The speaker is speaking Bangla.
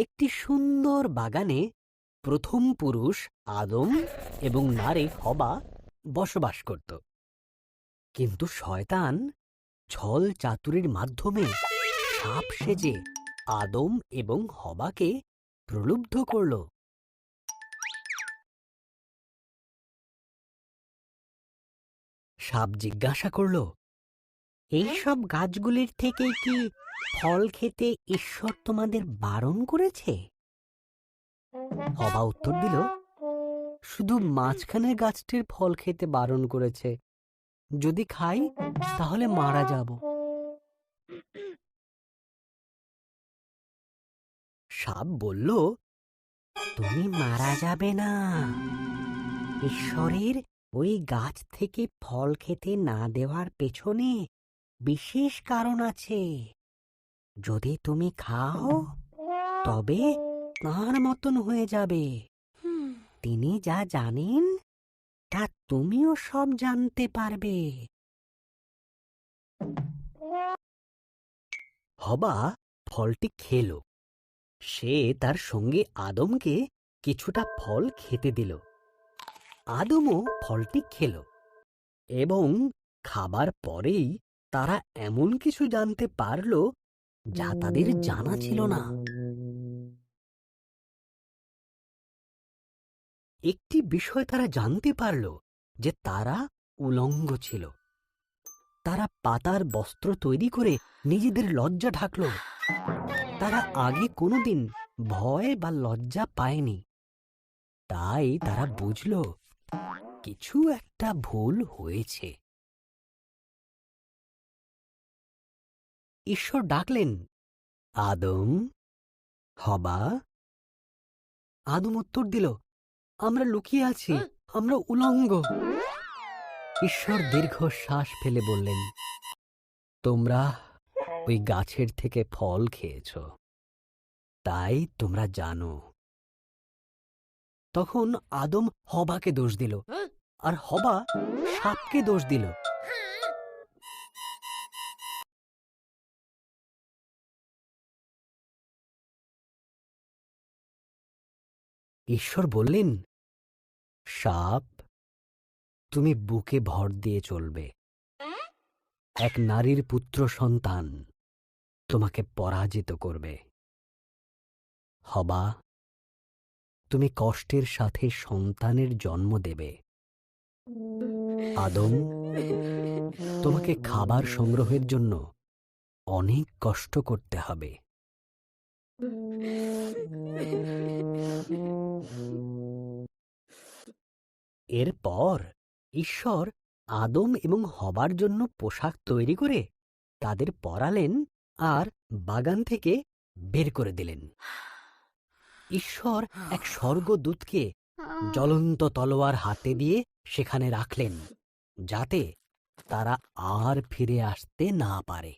একটি সুন্দর বাগানে প্রথম পুরুষ আদম এবং নারী হবা বসবাস করত। কিন্তু শয়তান ছল চাতুরির মাধ্যমে সাপ সেজে আদম এবং হবাকে প্রলুব্ধ করল। সাপ জিজ্ঞাসা করল, এইসব গাছগুলির থেকে কি ফল খেতে ঈশ্বর তোমাদের বারণ করেছে? হবা উত্তর দিল, শুধু মাঝখানের গাছটির ফল খেতে বারণ করেছে। যদি খাই তাহলে মারা যাব। সাপ বলল, তুমি মারা যাবে না। ঈশ্বরের ওই গাছ থেকে ফল খেতে না দেওয়ার পেছনে বিশেষ কারণ আছে। যদি তুমি খাও তবে তাঁর মতন হয়ে যাবে। তিনি যা জানেন তা তুমিও সব জানতে পারবে। হবা ফলটি খেল। সে তার সঙ্গী আদমকে কিছুটা ফল খেতে দিল। আদমও ফলটি খেল এবং খাবার পরেই তারা এমন কিছু জানতে পারল যা তাদের জানা ছিল না। একটি বিষয় তারা জানতে পারল যে তারা উলঙ্গ ছিল। তারা পাতার বস্ত্র তৈরি করে নিজেদের লজ্জা ঢাকল। তারা আগে কোনোদিন ভয় বা লজ্জা পায়নি। তাই তারা বুঝল কিছু একটা ভুল হয়েছে। ঈশ্বর ডাকলেন, আদম, হবা। আদম উত্তর দিল, আমরা লুকিয়ে আছি, আমরা উলঙ্গ। ঈশ্বর দীর্ঘশ্বাস ফেলে বললেন, তোমরা ওই গাছের থেকে ফল খেয়েছ, তাই তোমরা জানো। তখন আদম হবাকে দোষ দিল, আর হবা সাপকে দোষ দিল। ঈশ্বর বললেন, সাপ, তুমি বুকে ভর দিয়ে চলবে। এক নারীর পুত্র সন্তান তোমাকে পরাজিত করবে। হবা, তুমি কষ্টের সাথে সন্তানের জন্ম দেবে। আদম, তোমাকে খাবার সংগ্রহের জন্য অনেক কষ্ট করতে হবে। এরপর ঈশ্বর আদম এবং হবার জন্য পোশাক তৈরি করে তাদের পরালেন আর বাগান থেকে বের করে দিলেন। ঈশ্বর এক স্বর্গদূতকে জ্বলন্ত তলোয়ার হাতে দিয়ে সেখানে রাখলেন, যাতে তারা আর ফিরে আসতে না পারে।